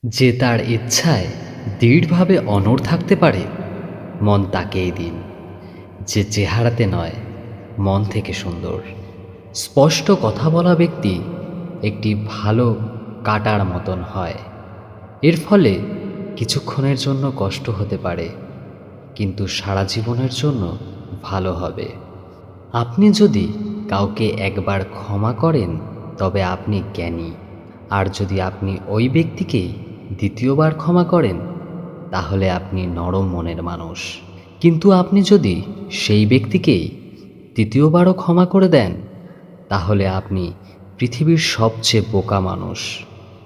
যে তার ইচ্ছায় দৃঢ়ভাবে অনড় থাকতে পারে, মন তাকেই দিন। যে চেহারাতে নয়, মন থেকে সুন্দর। স্পষ্ট কথা বলা ব্যক্তি একটি ভালো কাটার মতন হয়। এর ফলে কিছুক্ষণের জন্য কষ্ট হতে পারে, কিন্তু সারা জীবনের জন্য ভালো হবে। আপনি যদি কাউকে একবার ক্ষমা করেন, তবে আপনি জ্ঞানী। আর যদি আপনি ওই ব্যক্তিকেই দ্বিতীয়বার ক্ষমা করেন, তাহলে আপনি নরম মনের মানুষ। কিন্তু আপনি যদি সেই ব্যক্তিকেই তৃতীয়বারও ক্ষমা করে দেন, তাহলে আপনি পৃথিবীর সবচেয়ে বোকা মানুষ।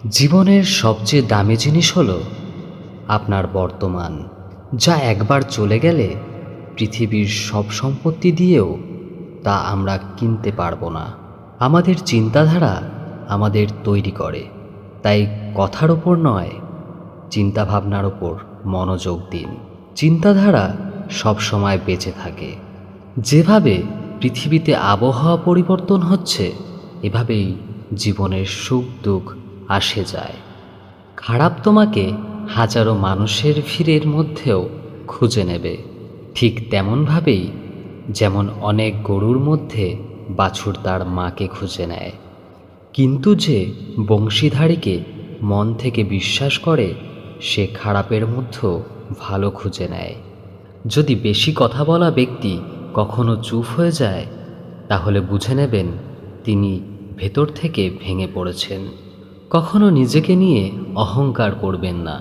জীবনের সবচেয়ে দামি জিনিস হলো আপনার বর্তমান, যা একবার চলে গেলে পৃথিবীর সব সম্পত্তি দিয়েও তা আমরা কিনতে পারবো না। আমাদের চিন্তাধারা আমাদের তৈরি করে, তাই কথার ওপর নয়, চিন্তাভাবনার ওপর মনোযোগ দিন। চিন্তাধারা সবসময় বেঁচে থাকে। যেভাবে পৃথিবীতে আবহাওয়া পরিবর্তন হচ্ছে, এভাবেই জীবনের সুখ দুঃখ আসে যায়। খারাপ তোমাকে হাজারো মানুষের ভিড়ের মধ্যেও খুঁজে নেবে, ঠিক তেমনভাবেই যেমন অনেক গরুর মধ্যে বাছুর তার মাকে খুঁজে নেয়। কিন্তু যে বংশীধারীকে মন থেকে বিশ্বাস করে, সে খারাপের মধ্যেও ভালো খুঁজে নেয়। যদি বেশি কথা বলা ব্যক্তি কখনো চুপ হয়ে যায়, তাহলে বুঝে নেবেন তিনি ভেতর থেকে ভেঙে পড়েছেন। কখনো নিজেকে নিয়ে অহংকার করবেন না,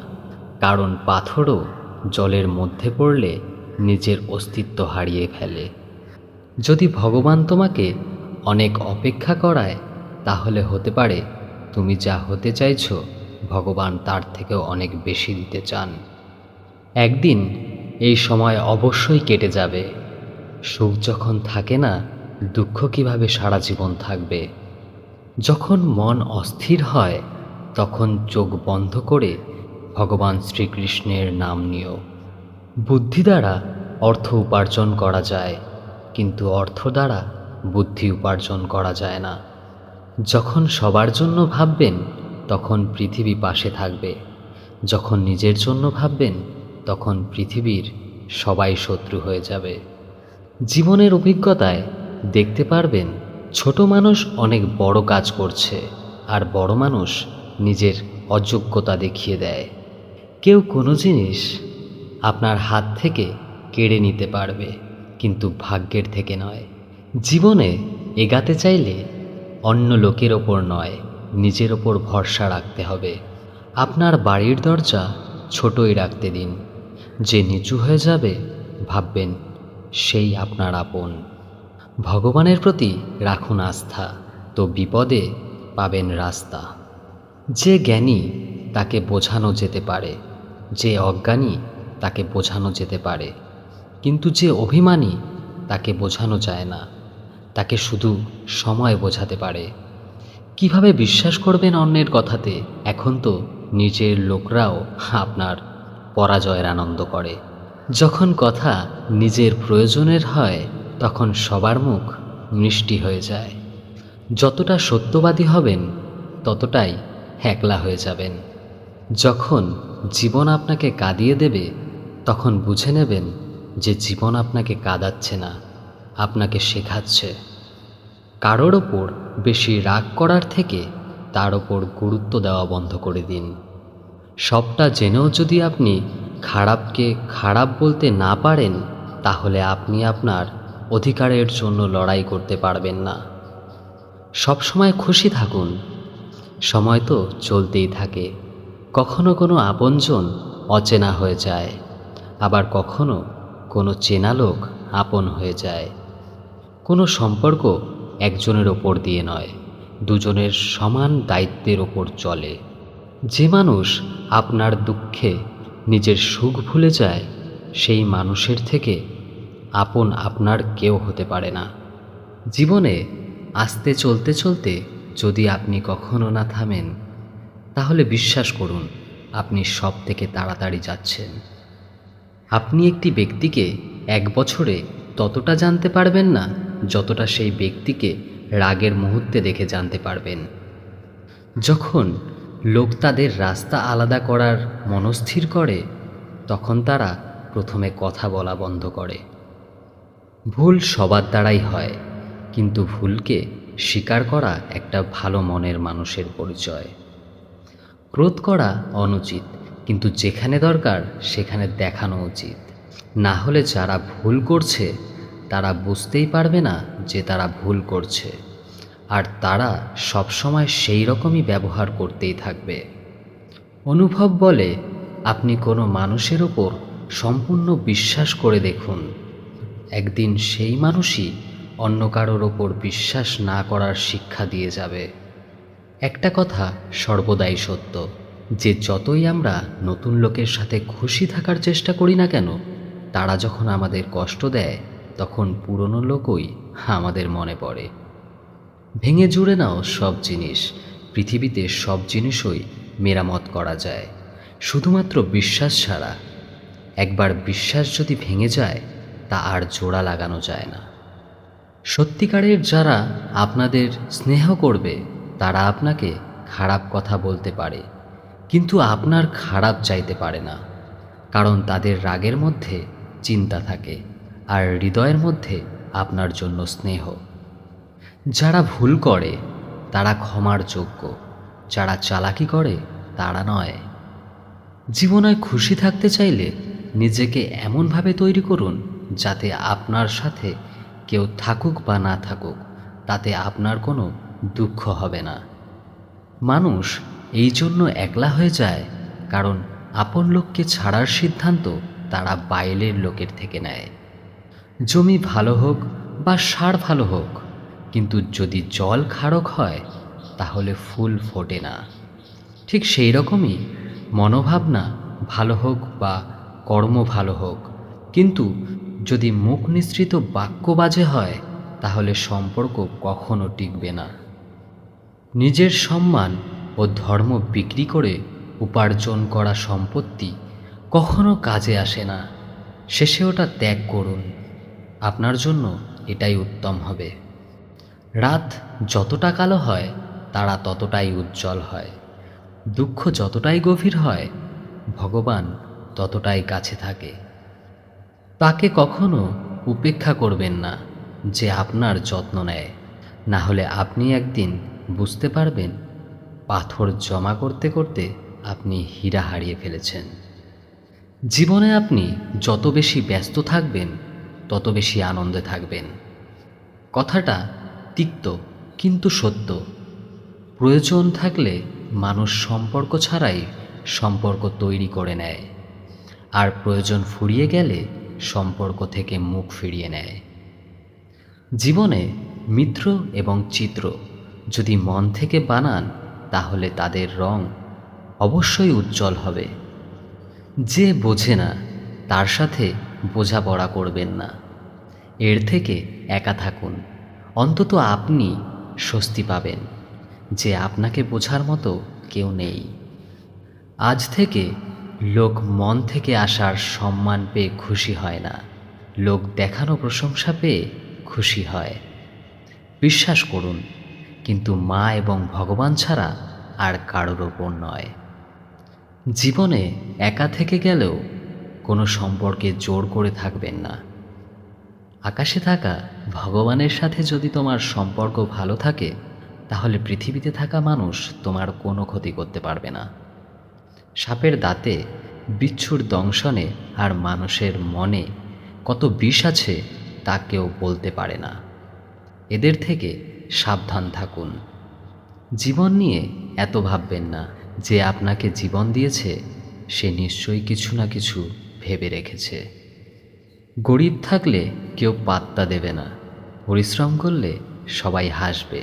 কারণ পাথরও জলের মধ্যে পড়লে নিজের অস্তিত্ব হারিয়ে ফেলে। যদি ভগবান তোমাকে অনেক অপেক্ষা করায়, তাহলে হতে পারে তুমি যা হতে চাইছো, ভগবান তার থেকেও অনেক বেশি দিতে চান। একদিন এই সময় অবশ্যই কেটে যাবে। সুখ যখন থাকে না, দুঃখ কিভাবে সারা জীবন থাকবে? যখন মন অস্থির হয়, তখন চোখ বন্ধ করে ভগবান শ্রীকৃষ্ণের নাম নিও। বুদ্ধি দ্বারা অর্থ উপার্জন করা যায়, কিন্তু অর্থ দ্বারা বুদ্ধি উপার্জন করা যায় না। যখন সবার জন্য ভাববেন, তখন পৃথিবী পাশে থাকবে। যখন নিজের জন্য ভাববেন, তখন পৃথিবীর সবাই শত্রু হয়ে যাবে। জীবনের অভিজ্ঞতায় দেখতে পারবেন, ছোট মানুষ অনেক বড় কাজ করছে, আর বড় মানুষ নিজের অযোগ্যতা দেখিয়ে দেয়। কেউ কোনো জিনিস আপনার হাত থেকে কেড়ে নিতে পারবে, কিন্তু ভাগ্যের থেকে নয়। জীবনে এগাতে চাইলে অন্য লোকের ওপর নয়, নিজের ওপর ভরসা রাখতে হবে। আপনার বাড়ির দরজা ছোটই রাখতে দিন। যে নিচু হয়ে যাবে, ভাববেন সেই আপনার আপন। ভগবানের প্রতি রাখুন আস্থা, তো বিপদে পাবেন রাস্তা। যে জ্ঞানী তাকে বোঝানো যেতে পারে, যে অজ্ঞানী তাকে বোঝানো যেতে পারে, কিন্তু যে অভিমানী তাকে বোঝানো যায় না, তাকে শুধু সময় বোঝাতে পারে। কিভাবে বিশ্বাস করবেন অন্যের কথাতে? এখন তো নিজের লোকরাও আপনার পরাজয়ের আনন্দ করে। যখন কথা নিজের প্রয়োজনের হয়, তখন সবার মুখ মিষ্টি হয়ে যায়। যতটা সত্যবাদী হবেন, ততটাই একলা হয়ে যাবেন। যখন জীবন আপনাকে কাঁদিয়ে দেবে, তখন বুঝে নেবেন যে জীবন আপনাকে কাঁদাচ্ছে না, আপনাকে শেখাচ্ছে। কারোর ওপর বেশি রাগ করার থেকে তার ওপর গুরুত্ব দেওয়া বন্ধ করে দিন। সবটা জেনেও যদি আপনি খারাপকে খারাপ বলতে না পারেন, তাহলে আপনি আপনার অধিকারের জন্য লড়াই করতে পারবেন না। সবসময় খুশি থাকুন। সময় তো চলতেই থাকে। কখনো কোনো আপনজন অচেনা হয়ে যায়, আবার কখনো কোনো চেনা লোক আপন হয়ে যায়। কোনো সম্পর্ক একজনের ওপর দিয়ে নয়, দুজনের সমান দায়িত্বের ওপর চলে। যে মানুষ আপনার দুঃখে নিজের সুখ ভুলে যায়, সেই মানুষের থেকে আপন আপনার কেউ হতে পারে না। জীবনে আস্তে চলতে চলতে যদি আপনি কখনো না থামেন, তাহলে বিশ্বাস করুন আপনি সব থেকে তাড়াতাড়ি যাচ্ছেন। আপনি একটি ব্যক্তিকে 1 বছরে ততটা জানতে পারবেন না, যতটা সেই ব্যক্তিকে রাগের মুহূর্তে দেখে জানতে পারবেন। যখন লোক তাদের রাস্তা আলাদা করার মনস্থির করে, তখন তারা প্রথমে কথা বলা বন্ধ করে। ভুল সবার দ্বারাই হয়, কিন্তু ভুলকে স্বীকার করা একটা ভালো মনের মানুষের পরিচয়। ক্রোধ করা অনুচিত, কিন্তু যেখানে দরকার সেখানে দেখানো উচিত। না হলে যারা ভুল করছে তারা বুঝতেই পারবে না যে তারা ভুল করছে, আর তারা সবসময় সেই রকমই ব্যবহার করতেই থাকবে। অনুভব বলে, আপনি কোনো মানুষের ওপর সম্পূর্ণ বিশ্বাস করে দেখুন, একদিন সেই মানুষই অন্য কারোর ওপর বিশ্বাস না করার শিক্ষা দিয়ে যাবে। একটা কথা সর্বদাই সত্য, যে যতই আমরা নতুন লোকের সাথে খুশি থাকার চেষ্টা করি না কেন, তারা যখন আমাদের কষ্ট দেয় তখন পুরনো লোকই আমাদের মনে পড়ে। ভেঙে জুড়ে নাও সব জিনিস, পৃথিবীতে সব জিনিসই মেরামত করা যায়, শুধুমাত্র বিশ্বাস ছাড়া। একবার বিশ্বাস যদি ভেঙে যায় তা আর জোড়া লাগানো যায় না। সত্যিকারের যারা আপনাদের স্নেহ করবে তারা আপনাকে খারাপ কথা বলতে পারে, কিন্তু আপনার খারাপ চাইতে পারে না, কারণ তাদের রাগের মধ্যে চিন্তা থাকে আর হৃদয়ের মধ্যে আপনার জন্য স্নেহ। যারা ভুল করে তারা ক্ষমার যোগ্য, যারা চালাকি করে তারা নয়। জীবনে খুশি থাকতে চাইলে নিজেকে এমনভাবে তৈরি করুন যাতে আপনার সাথে কেউ থাকুক বা না থাকুক তাতে আপনার কোনো দুঃখ হবে না। মানুষ এই জন্য একলা হয়ে যায় কারণ আপন লোককে ছাড়ার সিদ্ধান্ত তারা বাইরের লোকের থেকে নেয়। জমি ভালো হোক বা সার ভালো হোক, কিন্তু যদি জল খারক হয় তাহলে ফুল ফোটে না। ঠিক সেই রকমই মনোভাবনা ভালো হোক বা কর্ম ভালো হোক, কিন্তু যদি মুখ নিঃসৃত বাক্য বাজে হয় তাহলে সম্পর্ক কখনো টিকবে না। নিজের সম্মান ও ধর্ম বিক্রি করে উপার্জন করা সম্পত্তি কখনো কাজে আসে না, শেষে ওটা ত্যাগ করুন, আপনার জন্য এটাই উত্তম হবে। রাত যতটা কালো হয় তারা ততটাই উজ্জ্বল হয়, দুঃখ যতটাই গভীর হয় ভগবান ততটাই কাছে থাকে। তাকে কখনো উপেক্ষা করবেন না যে আপনার যত্ন নেয়, না হলে আপনি একদিন বুঝতে পারবেন পাথর জমা করতে করতে আপনি হীরা হারিয়ে ফেলেছেন। জীবনে আপনি যত বেশি ব্যস্ত থাকবেন তত বেশি আনন্দে থাকবেন। কথাটা তিক্ত কিন্তু সত্য। প্রয়োজন থাকলে মানুষ সম্পর্ক ছাড়াই সম্পর্ক তৈরি করে নেয়, আর প্রয়োজন ফুরিয়ে গেলে সম্পর্ক থেকে মুখ ফিরিয়ে নেয়। জীবনে মিত্র এবং চিত্র যদি মন থেকে বানান তাহলে তাদের রং অবশ্যই উজ্জ্বল হবে। যে বোঝে না তার সাথে বোঝাপড়া করবেন না, এর থেকে একা থাকুন, অন্তত আপনি স্বস্তি পাবেন যে আপনাকে বোঝার মতো কেউ নেই। আজ থেকে লোক মন থেকে আসার সম্মান পেয়ে খুশি হয় না, লোক দেখানো প্রশংসা পেয়ে খুশি হয়। বিশ্বাস করুন, কিন্তু মা এবং ভগবান ছাড়া আর কারোর ওপর নয়। জীবনে একা থেকে গেলেও কোনো সম্পর্কে জোর করে থাকবেন না। আকাশে থাকা ভগবানের সাথে যদি তোমার সম্পর্ক ভালো থাকে তাহলে পৃথিবীতে থাকা মানুষ তোমার কোনো ক্ষতি করতে পারবে না। সাপের দাঁতে, বিচ্ছুর দংশনে আর মানুষের মনে কত বিষ আছে তা কেউ বলতে পারে না। এদের থেকে সাবধান থাকুন। জীবন নিয়ে এত ভাববেন না, যে আপনাকে জীবন দিয়েছে সে নিশ্চয়ই কিছু না কিছু ভেবে রেখেছে। গরিব থাকলে কেউ পাত্তা দেবে না, পরিশ্রম করলে সবাই হাসবে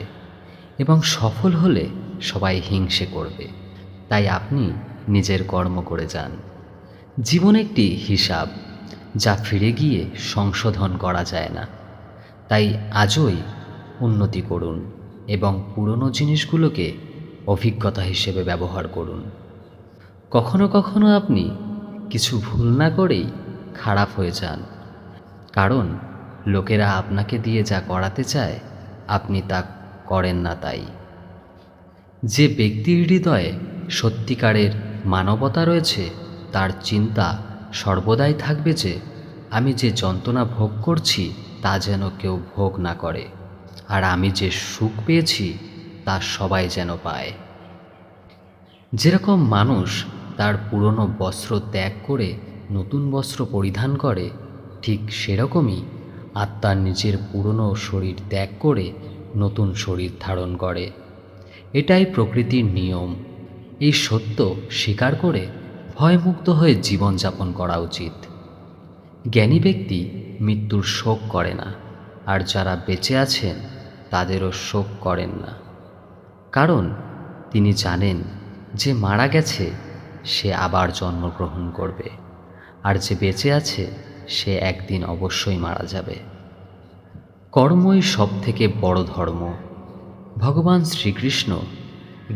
এবং সফল হলে সবাই হিংসে করবে। তাই আপনি নিজের কর্ম করে যান। জীবন একটি হিসাব, যা ফিরে গিয়ে সংশোধন করা যায় না। তাই আজই উন্নতি করুন এবং পুরনো জিনিসগুলোকে অভিজ্ঞতা হিসেবে ব্যবহার করুন। কখনো কখনো আপনি কিছু ভুল না করেই খারাপ হয়ে যান, কারণ লোকেরা আপনাকে দিয়ে যা করাতে চায় আপনি তা করেন না। তাই যে ব্যক্তির হৃদয়ে সত্যিকারের মানবতা রয়েছে, তার চিন্তা সর্বদাই থাকবে যে আমি যে যন্ত্রণা ভোগ করছি তা যেন কেউ ভোগ না করে, আর আমি যে সুখ পেয়েছি তা সবাই যেন পায়। যেরকম মানুষ তার পুরনো বস্ত্র ত্যাগ করে নতুন বস্ত্র পরিধান করে, ঠিক সেরকমই আত্মা নিজের পুরনো শরীর ত্যাগ করে নতুন শরীর ধারণ করে। এটাই প্রকৃতির নিয়ম। এই সত্য স্বীকার করে ভয়মুক্ত হয়ে জীবনযাপন করা উচিত। জ্ঞানী ব্যক্তি মৃত্যুর শোক করে না, আর যারা বেঁচে আছেন তাদেরও শোক করেন না, কারণ তিনি জানেন যে মারা গেছে সে আবার জন্মগ্রহণ করবে, আর যে বেঁচে আছে সে একদিন অবশ্যই মারা যাবে। কর্মই সবথেকে বড় ধর্ম। ভগবান শ্রীকৃষ্ণ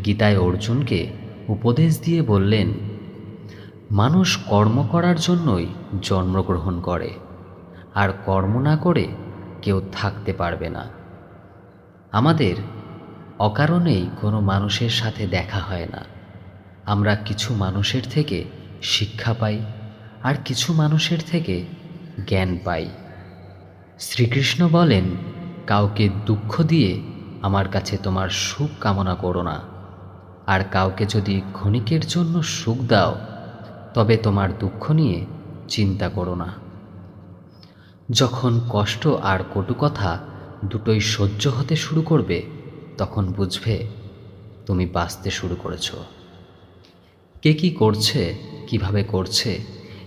গীতায় অর্জুনকে উপদেশ দিয়ে বললেন, মানুষ কর্ম করার জন্যই জন্মগ্রহণ করে, আর কর্ম না করে কেউ থাকতে পারবে না। আমাদের অকারণেই কোনো মানুষের সাথে দেখা হয় না। আমরা কিছু মানুষের থেকে শিক্ষা পাই, আর কিছু মানুষের থেকে জ্ঞান পাই। শ্রীকৃষ্ণ বলেন, কাউকে দুঃখ দিয়ে আমার কাছে তোমার সুখ কামনা করো না, আর কাউকে যদি ক্ষণিকের জন্য সুখ দাও তবে তোমার দুঃখ নিয়ে চিন্তা করো না। যখন কষ্ট আর কটু কথা দুটোই সহ্য হতে শুরু করবে, তখন বুঝবে তুমি বাঁচতে শুরু করেছো। কে কী করছে, কিভাবে করছে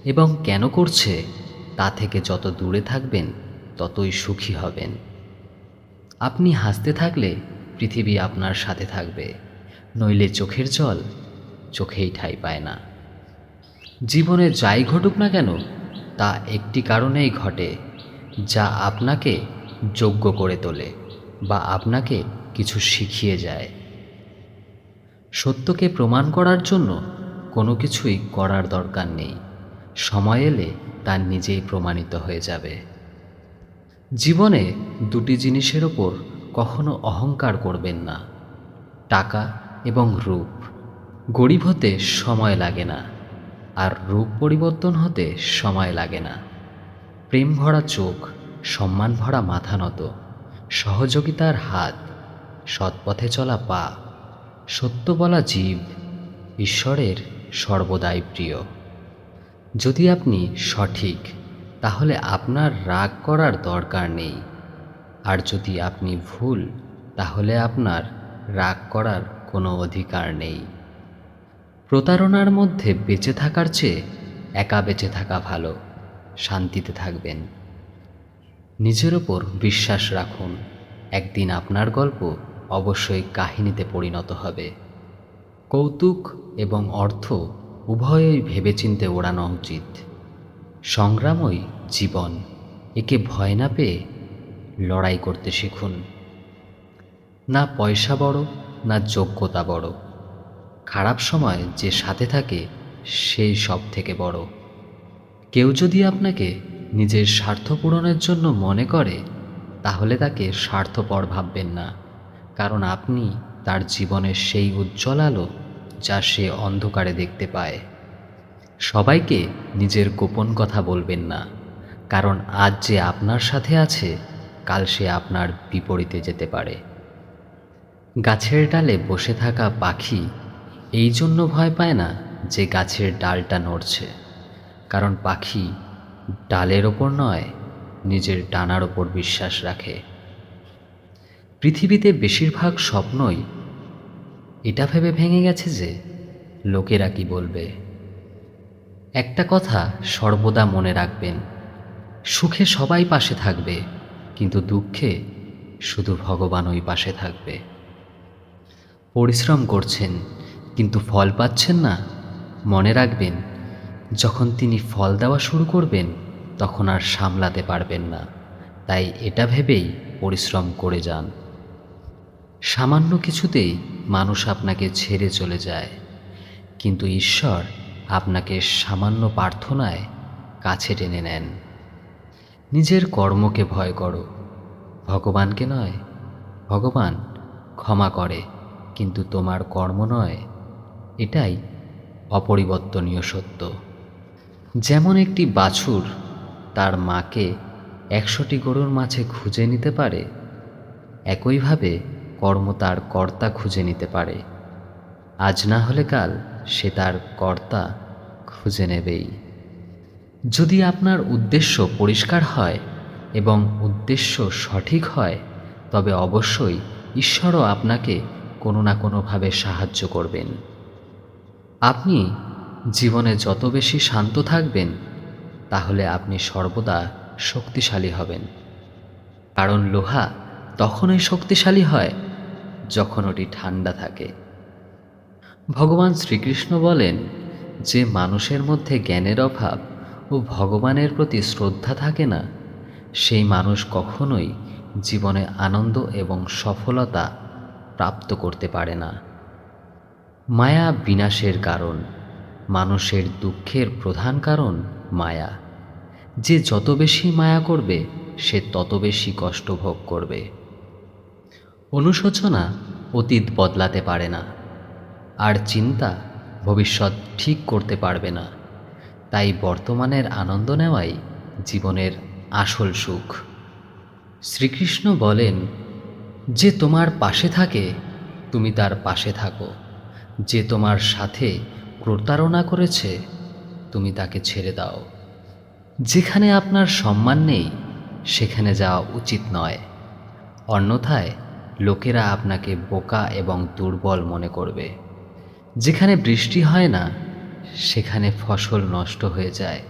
এবং কেন করছে তা থেকে যত দূরে থাকবেন ততই সুখী হবেন। আপনি হাসতে থাকলে পৃথিবী আপনার সাথে থাকবে, নইলে চোখের জল চোখেই ঠাঁই পায় না। জীবনে যাই ঘটুক না কেন তা একটি কারণেই ঘটে, যা আপনাকে যোগ্য করে তোলে বা আপনাকে কিছু শিখিয়ে যায়। সত্যকে প্রমাণ করার জন্য কোনো কিছুই করার দরকার নেই, সময় এলে তা নিজেই প্রমাণিত হয়ে যাবে। জীবনে দুটি জিনিসের ওপর কখনো অহংকার করবেন না, টাকা এবং রূপ। গরিব হতে সময় লাগে না, আর রূপ পরিবর্তন হতে সময় লাগে না। প্রেম ভরা চোখ, সম্মান ভরা মাথা নত, সহযোগিতার হাত, সৎপথে চলা পা, সত্য বলা জীব ঈশ্বরের সর্বদাই প্রিয়। যদি আপনি সঠিক, তাহলে আপনার রাগ করার দরকার নেই, আর যদি আপনি ভুল, তাহলে আপনার রাগ করার কোনো অধিকার নেই। প্রতারণার মধ্যে বেঁচে থাকার চেয়ে একা বেঁচে থাকা ভালো, শান্তিতে থাকবেন। নিজের ওপর বিশ্বাস রাখুন, একদিন আপনার গল্প অবশ্যই কাহিনীতে পরিণত হবে। কৌতুক এবং অর্থ উভয়ই ভেবেচিন্তে ওড়ানো উচিত। সংগ্রামই জীবন, একে ভয় না পেয়ে লড়াই করতে শিখুন। না পয়সা বড়, না যোগ্যতা বড়, খারাপ সময় যে সাথে থাকে সেই সব থেকে বড়। কেউ যদি আপনাকে নিজের স্বার্থ পূরণের জন্য মনে করে, তাহলে তাকে স্বার্থপর ভাববেন না, কারণ আপনি তার জীবনের সেই উজ্জ্বল আলো যা সে অন্ধকারে দেখতে পায়। সবাইকে নিজের গোপন কথা বলবেন না, কারণ আজ যে আপনার সাথে আছে, কাল সে আপনার বিপরীতে যেতে পারে। গাছের ডালে বসে থাকা পাখি এই জন্য ভয় পায় না যে গাছের ডালটা নড়ছে, কারণ পাখি ডালের ওপর নয়, নিজের ডানার ওপর বিশ্বাস রাখে। পৃথিবীতে বেশিরভাগ স্বপ্নই এটা ভেবে ভেঙে গেছে যে লোকেরা কি বলবে। একটা কথা সর্বদা মনে রাখবেন, সুখে সবাই পাশে থাকবে, কিন্তু দুঃখে শুধু ভগবানই পাশে থাকবে। পরিশ্রম করছেন কিন্তু ফল পাচ্ছেন না, মনে রাখবেন যখন তিনি ফল দেওয়া শুরু করবেন তখন আর সামলাতে পারবেন না। তাই এটা ভেবেই পরিশ্রম করে যান। সামান্য কিছুতেই মানুষ আপনাকে ছেড়ে চলে যায়, কিন্তু ঈশ্বর আপনাকে সামান্য প্রার্থনায় কাছে টেনে নেন। নিজের কর্মকে ভয় করো, ভগবানকে নয়। ভগবান ক্ষমা করে, কিন্তু তোমার কর্ম নয়। এটাই অপরিবর্তনীয় সত্য। যেমন একটি বাছুর তার মাকে ১০০টি গরুর মাঝে খুঁজে নিতে পারে, একইভাবে কর্ম তার কর্তা খুঁজে নিতে পারে। আজ না হলে কাল সে তার কর্তা খুঁজে নেবেই। যদি আপনার উদ্দেশ্য পরিষ্কার হয় এবং উদ্দেশ্য সঠিক হয়, তবে অবশ্যই ঈশ্বরও আপনাকে কোনো না কোনোভাবে সাহায্য করবেন। আপনি জীবনে যত বেশি শান্ত থাকবেন, তাহলে আপনি সর্বদা শক্তিশালী হবেন। কারণ লোহা তখনই শক্তিশালী হয় যখন ওটি ঠান্ডা থাকে। ভগবান শ্রীকৃষ্ণ বলেন, যে মানুষের মধ্যে জ্ঞানের অভাব ও ভগবানের প্রতি শ্রদ্ধা থাকে না, সেই মানুষ কখনোই জীবনে আনন্দ এবং সফলতা প্রাপ্ত করতে পারে না। মায়া বিনাশের কারণ। মানুষের দুঃখের প্রধান কারণ মায়া। যে যত বেশি মায়া করবে, সে তত বেশি কষ্ট ভোগ করবে। অনুশোচনা অতীত বদলাতে পারে না, আর চিন্তা ভবিষ্যৎ ঠিক করতে পারবে না। তাই বর্তমানের আনন্দ নেওয়াই জীবনের আসল সুখ। শ্রীকৃষ্ণ বলেন, যে তোমার পাশে থাকে তুমি তার পাশে থাকো, যে তোমার সাথে প্রতারণা করেছে তুমি তাকে ছেড়ে দাও। যেখানে আপনার সম্মান নেই সেখানে যাওয়া উচিত নয়, অন্যথায় লোকেরা আপনাকে বোকা এবং দুর্বল মনে করবে। যেখানে বৃষ্টি হয় না সেখানে ফসল নষ্ট হয়ে যায়,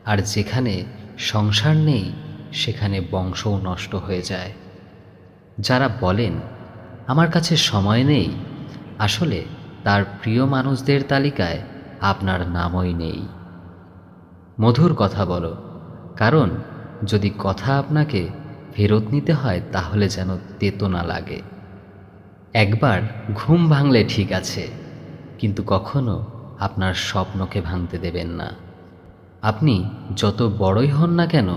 আর যেখানে সংসার নেই সেখানে বংশও নষ্ট হয়ে যায়। যারা বলেন আমার কাছে সময় নেই, আসলে তার প্রিয় মানুষদের তালিকায় আপনার নামই নেই। মধুর কথা বলো, কারণ যদি কথা আপনাকে ফেরত নিতে হয় তাহলে যেন তেতো না লাগে। একবার ঘুম ভাঙলে ঠিক আছে, কিন্তু কখনো আপনার স্বপ্নকে ভাঙতে দেবেন না। আপনি যত বড়ই হন না কেন,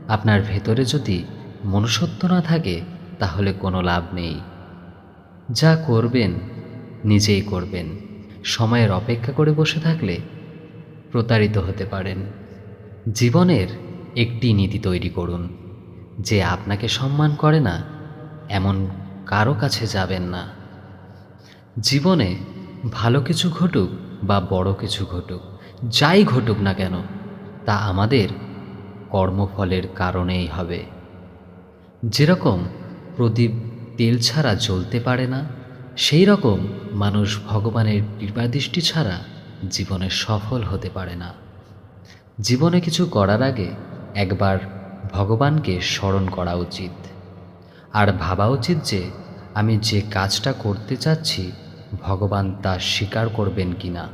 আপনার ভেতরে যদি মনুষ্যত্ব না থাকে তাহলে কোনো লাভ নেই। যা করবেন নিজেই করবেন। সময়ের অপেক্ষা করে বসে থাকলে প্রতারিত হতে পারেন। জীবনের একটি নীতি তৈরি করুন, যে আপনাকে সম্মান করে না এমন কারো কাছে যাবেন না। জীবনে ভালো কিছু ঘটুক বা বড় কিছু ঘটুক, যাই ঘটুক না কেন, তা আমাদের কর্মফলের কারণেই হবে। যেরকম প্রদীপ তেল ছাড়া জ্বলতে পারে না, সেই রকম মানুষ ভগবানের কৃপাদৃষ্টি ছাড়া জীবনে সফল হতে পারে না। জীবনে কিছু করার আগে একবার ভগবানকে স্মরণ করা উচিত, আর ভাবা উচিত যে আমি যে কাজটা করতে চাচ্ছি ভগবান তা স্বীকার করবেন কি না।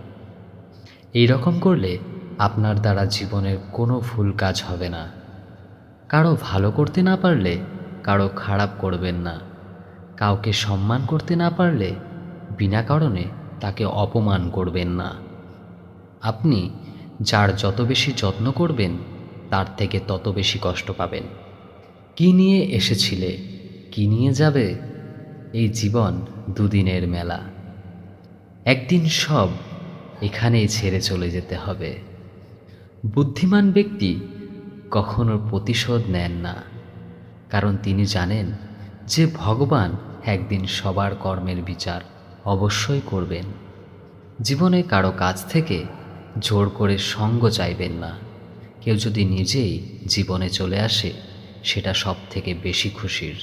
এই রকম করলে আপনার দ্বারা জীবনের কোনো ভুল কাজ হবে না। কারো ভালো করতে না পারলে কারো খারাপ করবেন না। কাউকে সম্মান করতে না পারলে বিনা কারণে তাকে অপমান করবেন না। আপনি যার যত বেশি যত্ন করবেন তার থেকে তত বেশি কষ্ট পাবেন। কি নিয়ে এসেছিলে, কি নিয়ে যাবে? এই জীবন দুদিনের মেলা, একদিন সব এখানেই ছেড়ে চলে যেতে হবে। বুদ্ধিমান ব্যক্তি কখনো প্রতিশোধ নেন না, কারণ তিনি জানেন যে ভগবান একদিন সবার কর্মের বিচার অবশ্যই করবেন। জীবনে কারো কাছ থেকে জোর করে সঙ্গ চাইবেন না। কেউ যদি নিজেই জীবনে চলে আসে সেটা সব থেকে বেশি খুশির।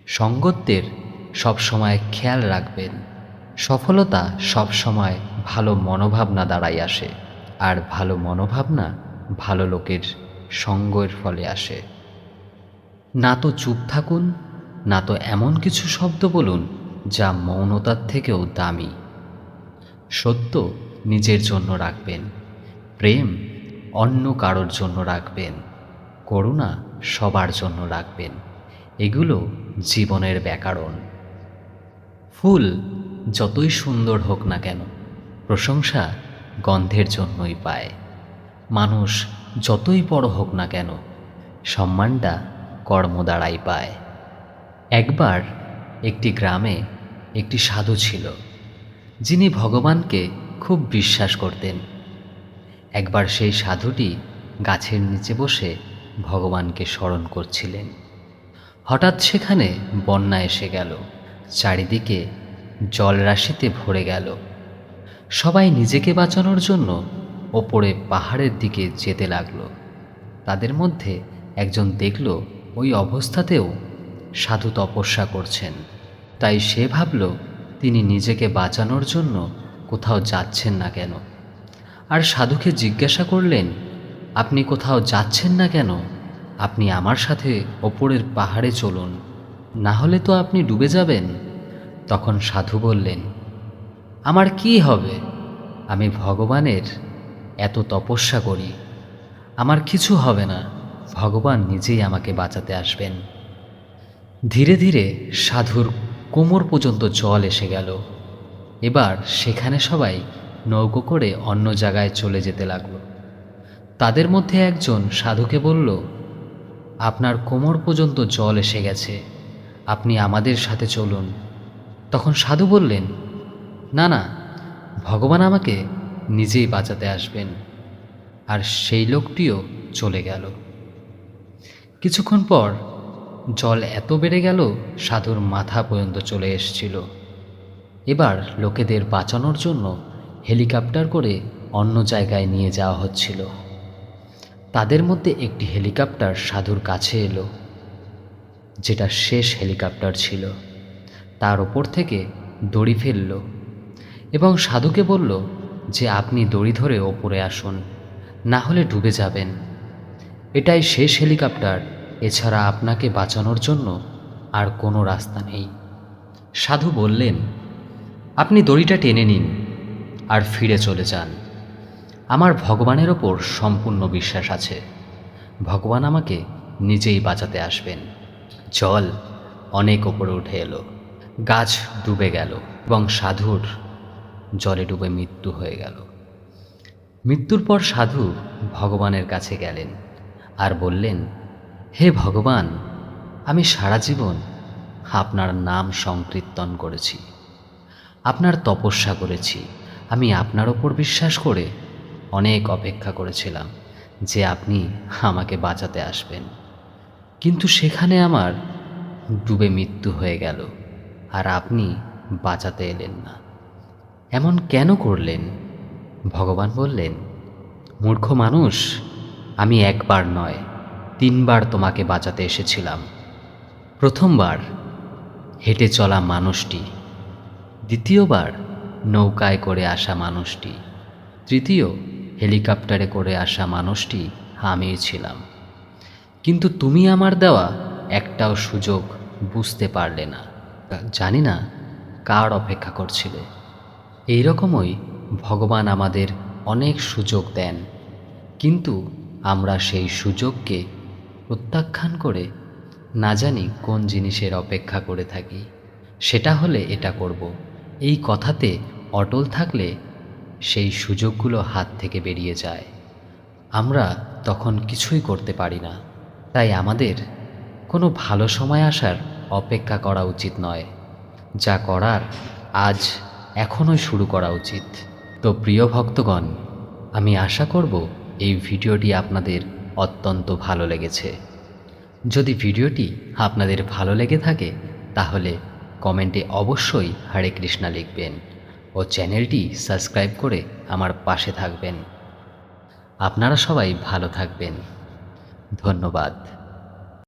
সঙ্গতের সবসময় খেয়াল রাখবেন। সফলতা সবসময় ভালো মনোভাবনা দ্বারাই আসে, আর ভালো মনোভাবনা ভালো লোকের সঙ্গের ফলে আসে। না তো চুপ থাকুন, না তো এমন কিছু শব্দ বলুন যা মৌনতার থেকেও দামি। সত্য নিজের জন্য রাখবেন, প্রেম অন্য কারোর জন্য রাখবেন, করুণা সবার জন্য রাখবেন। এগুলো জীবনের ব্যাকরণ। ফুল যতই সুন্দর হোক না কেন, প্রশংসা গন্ধের জন্যই পায়। মানুষ যতই বড় হোক না কেন, সম্মানটা কর্ম দ্বারাই পায়। একবার একটি গ্রামে একটি সাধু ছিল, যিনি ভগবানকে খুব বিশ্বাস করতেন। একবার সেই সাধুটি গাছের নিচে বসে ভগবানকে স্মরণ করছিলেন। হঠাৎ সেখানে বন্যা এসে গেল, চারিদিকে জলরাশিতে ভরে গেল। সবাই নিজেকে বাঁচানোর জন্য ওপরে পাহাড়ের দিকে যেতে লাগলো। তাদের মধ্যে একজন দেখল ওই অবস্থাতেও সাধু তপস্যা করছেন, তাই সে ভাবল তিনি নিজেকে বাঁচানোর জন্য কোথাও যাচ্ছেন না কেন। আর সাধুকে জিজ্ঞাসা করলেন, আপনি কোথাও যাচ্ছেন না কেন? আপনি আমার সাথে ওপরের পাহাড়ে চলুন, না হলে তো আপনি ডুবে যাবেন। তখন সাধু বললেন, আমার কি হবে? আমি ভগবানের এত তপস্যা করি, আমার কিছু হবে না, ভগবান নিজেই আমাকে বাঁচাতে আসবেন। ধীরে ধীরে সাধুর কোমর পর্যন্ত জল এসে গেল। এবার সেখানে সবাই নৌকো করে অন্য জায়গায় চলে যেতে লাগলো। তাদের মধ্যে একজন সাধুকে বলল, আপনার কোমর পর্যন্ত জল এসে গেছে, আপনি আমাদের সাথে চলুন। তখন সাধু বললেন, না না, ভগবান আমাকে নিজেই বাঁচাতে আসবেন। আর সেই লোকটিও চলে গেল। কিছুক্ষণ পর জল এত বেড়ে গেল সাধুর মাথা পর্যন্ত চলে এসেছিল। এবার লোকেদের বাঁচানোর জন্য হেলিকপ্টার করে অন্য জায়গায় নিয়ে যাওয়া হচ্ছিল। তাদের মধ্যে একটি হেলিকপ্টার সাধুর কাছে এলো, যেটা শেষ হেলিকপ্টার ছিল। তার ওপর থেকে দড়ি ফেলল এবং সাধুকে বলল যে আপনি দড়ি ধরে ওপরে আসুন, না হলে ডুবে যাবেন। এটাই শেষ হেলিকপ্টার, এছাড়া আপনাকে বাঁচানোর জন্য আর কোনো রাস্তা নেই। সাধু বললেন, আপনি দড়িটা টেনে নিন আর ফিরে চলে যান। আমার ভগবানের ওপর সম্পূর্ণ বিশ্বাস আছে, ভগবান আমাকে নিজেই বাঁচাতে আসবেন। জল অনেক ওপরে উঠে এলো, গাছ ডুবে গেল এবং সাধুর জলে ডুবে মৃত্যু হয়ে গেল। মৃত্যুর পর সাধু ভগবানের কাছে গেলেন আর বললেন, হে ভগবান, আমি সারা জীবন আপনার নাম সংকীর্তন করেছি, আপনার তপস্যা করেছি। আমি আপনার ওপর বিশ্বাস করে অনেক অপেক্ষা করেছিলাম যে আপনি আমাকে বাঁচাতে আসবেন, কিন্তু সেখানে আমার ডুবে মৃত্যু হয়ে গেল আর আপনি বাঁচাতে এলেন না। এমন কেন করলেন? ভগবান বললেন, মূর্খ মানুষ, আমি একবার নয় 3 বার তোমাকে বাঁচাতে এসেছিলাম। প্রথমবার হেঁটে চলা মানুষটি, দ্বিতীয়বার নৌকায় করে আসা মানুষটি, তৃতীয় হেলিকপ্টারে করে আসা মানুষটি আমিই ছিলাম। কিন্তু তুমি আমার দেওয়া একটাও সুযোগ বুঝতে পারলে না। জানি না কার অপেক্ষা করছিলে। এই রকমই ভগবান আমাদের অনেক সুযোগ দেন, কিন্তু আমরা সেই সুযোগকে প্রত্যাখ্যান করে না জানি কোন জিনিসের অপেক্ষা করে থাকি। সেটা হলে এটা করব, এই কথাতে অটল থাকলে সেই সুযোগগুলো হাত থেকে বেরিয়ে যায়। আমরা তখন কিছুই করতে পারি না। তাই আমাদের কোনো ভালো সময় আসার অপেক্ষা করা উচিত নয়, যা করার আজ এখনই শুরু করা উচিত। তো প্রিয় ভক্তগণ, আমি আশা করব এই ভিডিওটি আপনাদের অত্যন্ত ভালো লেগেছে। যদি ভিডিওটি আপনাদের ভালো লেগে থাকে তাহলে কমেন্টে অবশ্যই হরে কৃষ্ণা লিখবেন ও চ্যানেলটি সাবস্ক্রাইব করে আমার পাশে থাকবেন। আপনারা সবাই ভালো থাকবেন। ধন্যবাদ।